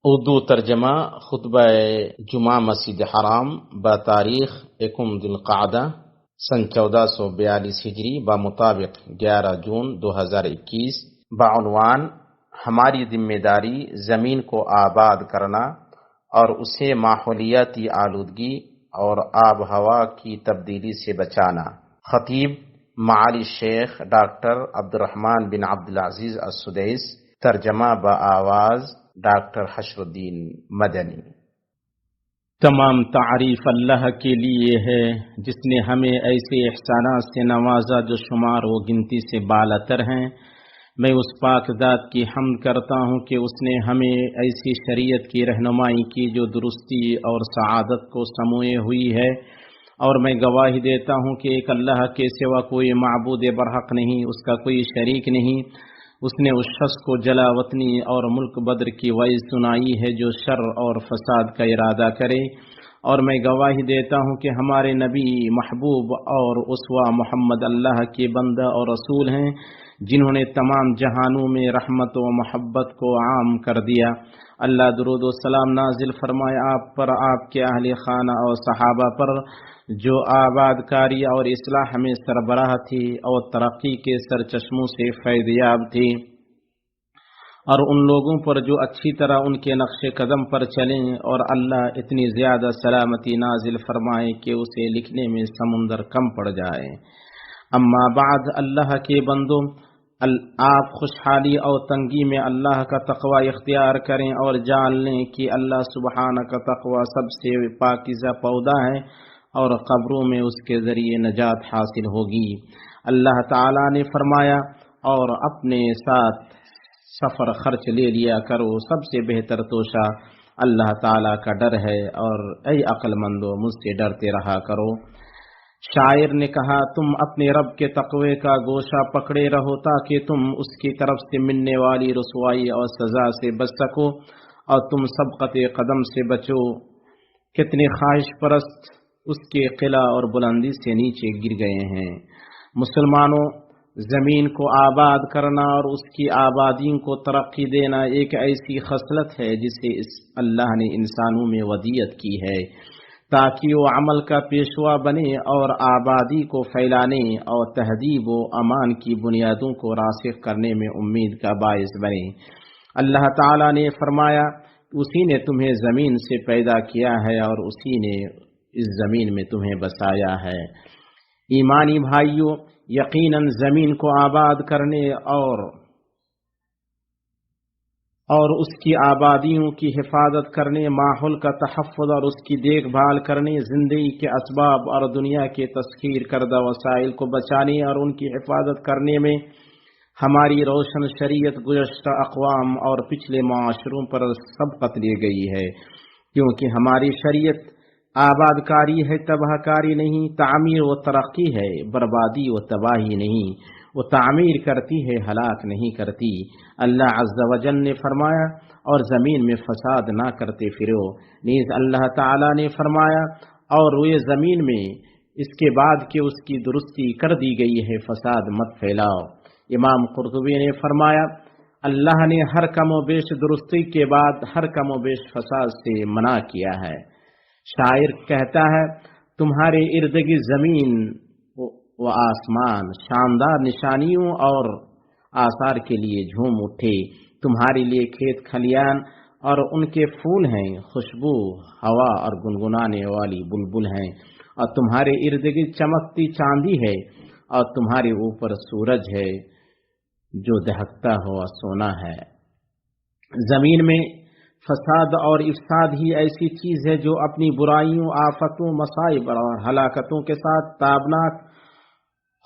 اردو ترجمہ خطبہ جمعہ مسجد حرام بتاریخ 1 ذی القعدہ سن 1442 ہجری بمطابق 11 جون 2021 بعنوان ہماری ذمہ داری زمین کو آباد کرنا اور اسے ماحولیاتی آلودگی اور آب ہوا کی تبدیلی سے بچانا۔ خطیب معالی شیخ ڈاکٹر عبدالرحمن بن عبدالعزیز السدیس، ترجمہ بآواز ڈاکٹر حشر الدین مدنی۔ تمام تعریف اللہ کے لیے ہے جس نے ہمیں ایسے احسانات سے نوازا جو شمار و گنتی سے بالاتر ہیں۔ میں اس پاک ذات کی حمد کرتا ہوں کہ اس نے ہمیں ایسی شریعت کی رہنمائی کی جو درستی اور سعادت کو سموئے ہوئی ہے، اور میں گواہی دیتا ہوں کہ ایک اللہ کے سوا کوئی معبود برحق نہیں، اس کا کوئی شریک نہیں۔ اس نے اس شخص کو جلا وطنی اور ملک بدر کی وعظ سنائی ہے جو شر اور فساد کا ارادہ کرے، اور میں گواہی دیتا ہوں کہ ہمارے نبی محبوب اور اسوہ محمد اللہ کے بندہ اور رسول ہیں، جنہوں نے تمام جہانوں میں رحمت و محبت کو عام کر دیا۔ اللہ درود و سلام نازل فرمائے آپ پر، آپ کے اہل خانہ اور صحابہ پر، جو آباد کاری اور اصلاح میں سربراہ تھی اور ترقی کے سرچشموں سے فیض یاب تھی، اور ان لوگوں پر جو اچھی طرح ان کے نقش قدم پر چلیں، اور اللہ اتنی زیادہ سلامتی نازل فرمائے کہ اسے لکھنے میں سمندر کم پڑ جائے۔ اما بعد، اللہ کے بندوں، آپ خوشحالی اور تنگی میں اللہ کا تقوی اختیار کریں اور جان لیں کہ اللہ سبحانہ کا تقوی سب سے پاکیزہ پودا ہے اور قبروں میں اس کے ذریعے نجات حاصل ہوگی۔ اللہ تعالیٰ نے فرمایا، اور اپنے ساتھ سفر خرچ لے لیا کرو، سب سے بہتر توشہ اللہ تعالیٰ کا ڈر ہے، اور اے عقل مندو مجھ سے ڈرتے رہا کرو۔ شاعر نے کہا، تم اپنے رب کے تقوی کا گوشہ پکڑے رہو تاکہ تم اس کی طرف سے ملنے والی رسوائی اور سزا سے بچ سکو، اور تم سبقت قدم سے بچو۔ کتنے خواہش پرست اس کے قلعہ اور بلندی سے نیچے گر گئے ہیں۔ مسلمانوں، زمین کو آباد کرنا اور اس کی آبادیوں کو ترقی دینا ایک ایسی خصلت ہے جسے اللہ نے انسانوں میں ودیعت کی ہے تاکہ وہ عمل کا پیشوا بنے اور آبادی کو پھیلانے اور تہذیب و امان کی بنیادوں کو راسخ کرنے میں امید کا باعث بنے۔ اللہ تعالیٰ نے فرمایا، اسی نے تمہیں زمین سے پیدا کیا ہے اور اسی نے اس زمین میں تمہیں بسایا ہے۔ ایمانی بھائیوں، یقیناً زمین کو آباد کرنے اور اس کی آبادیوں کی حفاظت کرنے، ماحول کا تحفظ اور اس کی دیکھ بھال کرنے، زندگی کے اسباب اور دنیا کے تسخیر کردہ وسائل کو بچانے اور ان کی حفاظت کرنے میں ہماری روشن شریعت گزشتہ اقوام اور پچھلے معاشروں پر سبقت لی گئی ہے، کیونکہ ہماری شریعت آباد کاری ہے، تباہ کاری نہیں، تعمیر و ترقی ہے، بربادی و تباہی نہیں۔ وہ تعمیر کرتی ہے، ہلاک نہیں کرتی۔ اللہ عز و جل نے فرمایا، اور زمین میں فساد نہ کرتے پھرو۔ نیز اللہ تعالی نے فرمایا، اور روئے زمین میں اس کے بعد کہ اس کی درستی کر دی گئی ہے فساد مت پھیلاؤ۔ امام قرطبی نے فرمایا، اللہ نے ہر کم و بیش درستی کے بعد ہر کم و بیش فساد سے منع کیا ہے۔ شاعر کہتا ہے، تمہارے ارد گرد زمین و آسمان شاندار نشانیوں اور آثار کے لیے جھوم اٹھے، تمہارے لیے کھیت کھلیان اور ان کے پھول ہیں، خوشبو ہوا اور گنگنانے والی بلبل ہیں، اور تمہارے ارد گرد چمکتی چاندی ہے، اور تمہارے اوپر سورج ہے جو دہکتا ہوا سونا ہے۔ زمین میں فساد اور افساد ہی ایسی چیز ہے جو اپنی برائیوں، آفتوں، مصائب اور ہلاکتوں کے ساتھ تابناک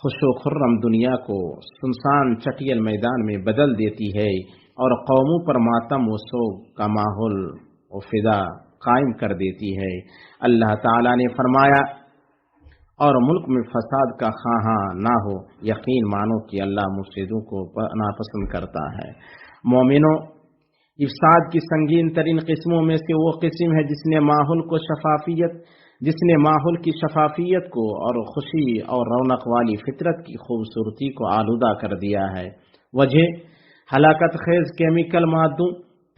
خوش و خرم دنیا کو سنسان چٹیل میدان میں بدل دیتی ہے، اور قوموں پر ماتم و سوگ کا ماحول و فضا قائم کر دیتی ہے۔ اللہ تعالیٰ نے فرمایا، اور ملک میں فساد کا خواہاں نہ ہو، یقین مانو کہ اللہ مفسدوں کو ناپسند کرتا ہے۔ مومنوں، افساد کی سنگین ترین قسموں میں سے وہ قسم ہے جس نے ماحول کی شفافیت کو اور خوشی اور رونق والی فطرت کی خوبصورتی کو آلودہ کر دیا ہے۔ وجہ ہلاکت خیز کیمیکل مادوں،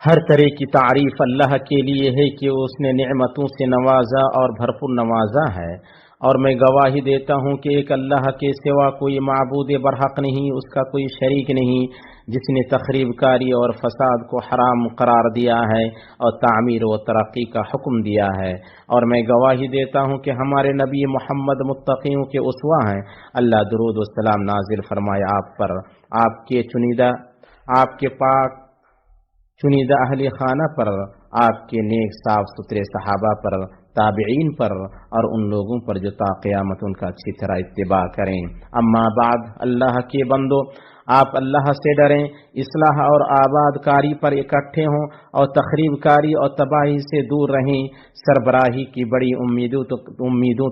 ہر طرح کی تعریف اللہ کے لیے ہے کہ اس نے نعمتوں سے نوازا اور بھرپور نوازا ہے، اور میں گواہی دیتا ہوں کہ ایک اللہ کے سوا کوئی معبود برحق نہیں، اس کا کوئی شریک نہیں، جس نے تخریب کاری اور فساد کو حرام قرار دیا ہے اور تعمیر و ترقی کا حکم دیا ہے، اور میں گواہی دیتا ہوں کہ ہمارے نبی محمد متقیوں کے اسوہ ہیں۔ اللہ درود و سلام نازل فرمائے آپ پر، آپ کے پاک چنیدہ اہل خانہ پر، آپ کے نیک صاف ستھرے صحابہ پر، تابعین پر، اور ان لوگوں پر جو تا قیامت ان کا اچھی طرح اتباع کریں۔ اما بعد، اللہ کے بندو، آپ اللہ سے ڈریں، اصلاح اور آباد کاری پر اکٹھے ہوں اور تخریب کاری اور تباہی سے دور رہیں، سربراہی کی بڑی امیدوں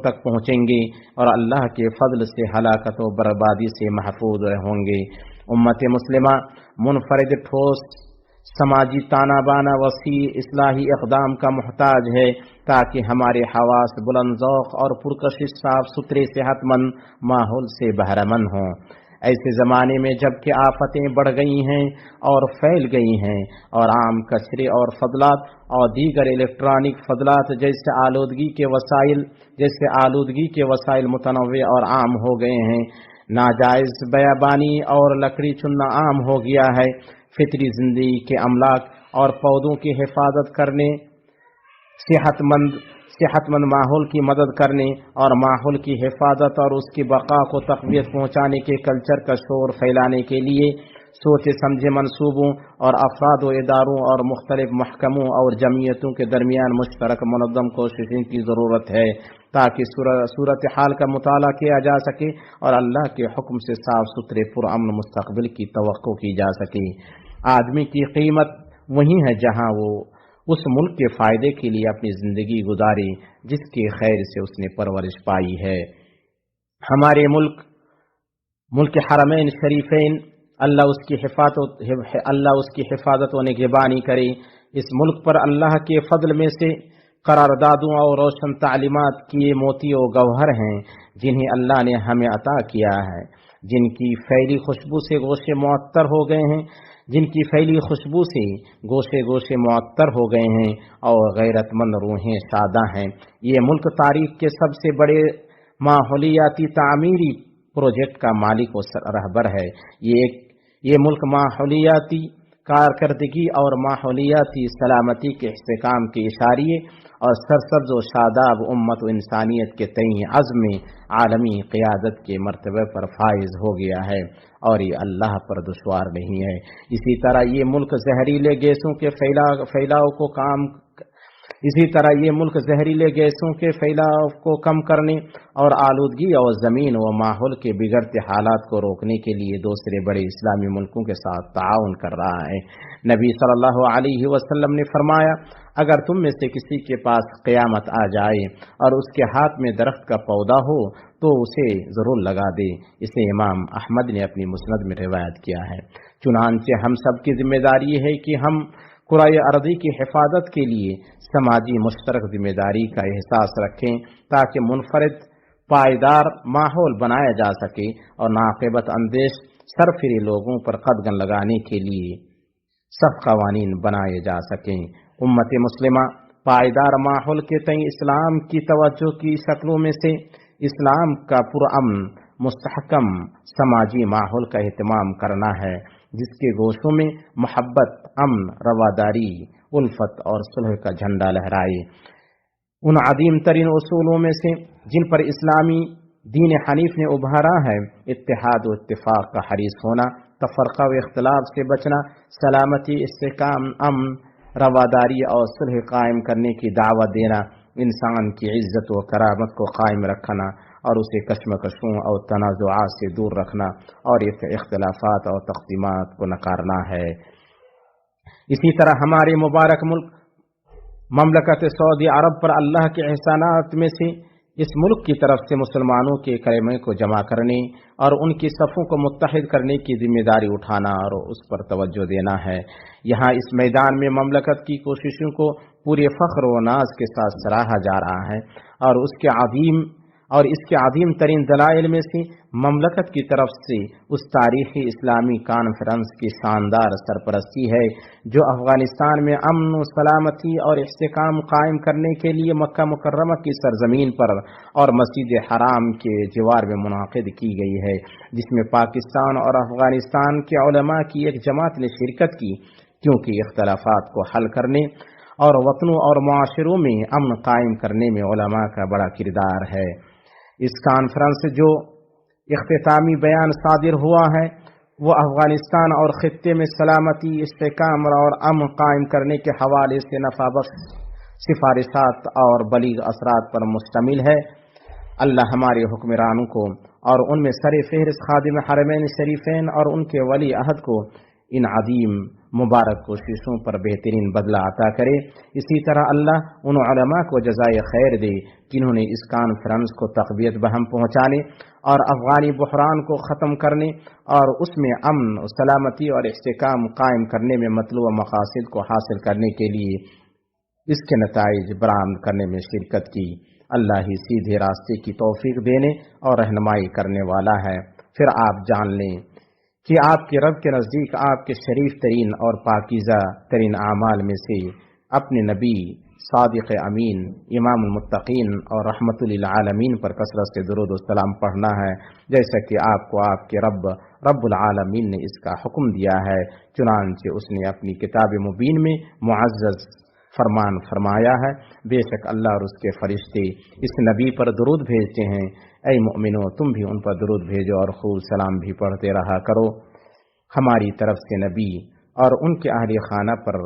تک پہنچیں گے اور اللہ کے فضل سے ہلاکت و بربادی سے محفوظ ہوں گے۔ امت مسلمہ منفرد ٹھوس سماجی تانا بانا وسیع اصلاحی اقدام کا محتاج ہے تاکہ ہمارے حواس بلند ذوق اور پرکشش صاف ستھرے صحت مند ماحول سے بہرہ مند ہوں۔ ایسے زمانے میں جب کہ آفتیں بڑھ گئی ہیں اور پھیل گئی ہیں، اور عام کچرے اور فضلات اور دیگر الیکٹرانک فضلات جیسے آلودگی کے وسائل متنوع اور عام ہو گئے ہیں، ناجائز بیابانی اور لکڑی چننا عام ہو گیا ہے، فطری زندگی کے املاک اور پودوں کی حفاظت کرنے، صحت مند ماحول کی مدد کرنے اور ماحول کی حفاظت اور اس کی بقا کو تقویت پہنچانے کے کلچر کا شور پھیلانے کے لیے سوچے سمجھے منصوبوں اور افراد و اداروں اور مختلف محکموں اور جمعیتوں کے درمیان مشترک منظم کوششوں کی ضرورت ہے تاکہ صورتحال کا مطالعہ کیا جا سکے اور اللہ کے حکم سے صاف ستھرے پرامن مستقبل کی توقع کی جا سکے۔ آدمی کی قیمت وہی ہے جہاں وہ اس ملک کے فائدے کے لیے اپنی زندگی گزارے جس کے خیر سے اس نے پرورش پائی ہے۔ ہمارے ملک حرمین شریفین، اللہ اس کی حفاظت و نگہبانی کرے۔ اس ملک پر اللہ کے فضل میں سے قراردادوں اور روشن تعلیمات کی موتی و گوہر ہیں جنہیں اللہ نے ہمیں عطا کیا ہے، جن کی پھیلی خوشبو سے گوشے معطر ہو گئے ہیں، معطر ہو گئے ہیں اور غیرت مند روحیں شاداں ہیں۔ یہ ملک تاریخ کے سب سے بڑے ماحولیاتی تعمیری پروجیکٹ کا مالک و رہبر ہے۔ یہ ملک ماحولیاتی کارکردگی اور ماحولیاتی سلامتی کے استحکام کے اشاریے اور سرسبز و شاداب امت و انسانیت کے تئیں عزم عالمی قیادت کے مرتبے پر فائز ہو گیا ہے اور یہ اللہ پر دشوار نہیں ہے۔ اسی طرح یہ ملک زہریلے گیسوں کے پھیلاؤ کو کم کرنے اور آلودگی اور زمین و ماحول کے بگڑتے حالات کو روکنے کے لیے دوسرے بڑے اسلامی ملکوں کے ساتھ تعاون کر رہا ہے۔ نبی صلی اللہ علیہ وسلم نے فرمایا، اگر تم میں سے کسی کے پاس قیامت آ جائے اور اس کے ہاتھ میں درخت کا پودا ہو تو اسے ضرور لگا دے۔ اسے امام احمد نے اپنی مسند میں روایت کیا ہے۔ چنانچہ ہم سب کی ذمہ داری ہے کہ ہم کرۂ ارضی کی حفاظت کے لیے سماجی مشترک ذمہ داری کا احساس رکھیں تاکہ منفرد پائیدار ماحول بنایا جا سکے اور ناقابت اندیش سرفری لوگوں پر قدغن لگانے کے لیے سخت قوانین بنائے جا سکیں۔ امت مسلمہ پائیدار ماحول کے تئیں اسلام کی توجہ کی شکلوں میں سے اسلام کا پرامن مستحکم سماجی ماحول کا اہتمام کرنا ہے جس کے گوشوں میں محبت، امن، رواداری، الفت اور صلح کا جھنڈا لہرائے۔ ان عظیم ترین اصولوں میں سے جن پر اسلامی دین حنیف نے ابھارا ہے اتحاد و اتفاق کا حریص ہونا، تفرقہ و اختلاف سے بچنا، سلامتی، استحکام، امن، رواداری اور صلح قائم کرنے کی دعوت دینا، انسان کی عزت و کرامت کو قائم رکھنا اور اسے کشمکشوں اور تنازعات سے دور رکھنا اور اختلافات اور تقسیمات کو نکارنا ہے۔ اسی طرح ہمارے مبارک ملک مملکت سعودی عرب پر اللہ کے احسانات میں سے اس ملک کی طرف سے مسلمانوں کے کلمے کو جمع کرنے اور ان کی صفوں کو متحد کرنے کی ذمہ داری اٹھانا اور اس پر توجہ دینا ہے۔ یہاں اس میدان میں مملکت کی کوششوں کو پورے فخر و ناز کے ساتھ سراہا جا رہا ہے اور اس کے عظیم اور اس کے عظیم ترین دلائل میں سے مملکت کی طرف سے اس تاریخی اسلامی کانفرنس کی شاندار سرپرستی ہے جو افغانستان میں امن و سلامتی اور استحکام قائم کرنے کے لیے مکہ مکرمہ کی سرزمین پر اور مسجد حرام کے جوار میں منعقد کی گئی ہے، جس میں پاکستان اور افغانستان کے علماء کی ایک جماعت نے شرکت کی، کیونکہ اختلافات کو حل کرنے اور وطنوں اور معاشروں میں امن قائم کرنے میں علماء کا بڑا کردار ہے۔ اس کانفرنس جو اختتامی بیان صادر ہوا ہے وہ افغانستان اور خطے میں سلامتی، استحکام اور امن قائم کرنے کے حوالے سے نفع بخش سفارشات اور بلیغ اثرات پر مشتمل ہے۔ اللہ ہمارے حکمرانوں کو اور ان میں سر فہرست خادم حرمین شریفین اور ان کے ولی عہد کو ان عظیم مبارک کوششوں پر بہترین بدلہ عطا کرے۔ اسی طرح اللہ ان علماء کو جزائے خیر دے جنہوں نے اس کانفرنس کو تقویت بہم پہنچانے اور افغانی بحران کو ختم کرنے اور اس میں امن، سلامتی اور استحکام قائم کرنے میں مطلوبہ مقاصد کو حاصل کرنے کے لیے اس کے نتائج برآمد کرنے میں شرکت کی۔ اللہ ہی سیدھے راستے کی توفیق دینے اور رہنمائی کرنے والا ہے۔ پھر آپ جان لیں کہ آپ کے رب کے نزدیک آپ کے شریف ترین اور پاکیزہ ترین اعمال میں سے اپنے نبی صادق امین امام المتقین اور رحمت للعالمین پر کثرت سے درود و سلام پڑھنا ہے، جیسا کہ آپ کو آپ کے رب العالمین نے اس کا حکم دیا ہے۔ چنانچہ اس نے اپنی کتاب مبین میں معزز فرمان فرمایا ہے، بے شک اللہ اور اس کے فرشتے اس نبی پر درود بھیجتے ہیں۔ اے مؤمنو، تم بھی ان پر درود بھیجو اور خوب سلام بھی پڑھتے رہا کرو۔ ہماری طرف سے نبی اور ان کے اہل خانہ پر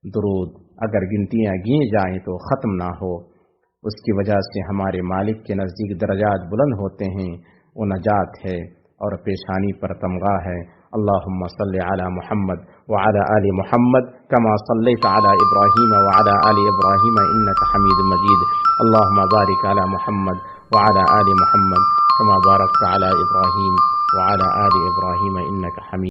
درود اگر گنتیاں گنی جائیں تو ختم نہ ہو، اس کی وجہ سے ہمارے مالک کے نزدیک درجات بلند ہوتے ہیں، وہ نجات ہے اور پیشانی پر تمغہ ہے۔ اللہم صلی علی محمد وعلی آل محمد کما صلیت علی ابراہیم وعلی آل ابراہیم انک حمید مجید۔ اللہم بارک علی محمد وعلی آل محمد کما بارکت علی ابراہیم وعلی آل ابراہیم انک حمید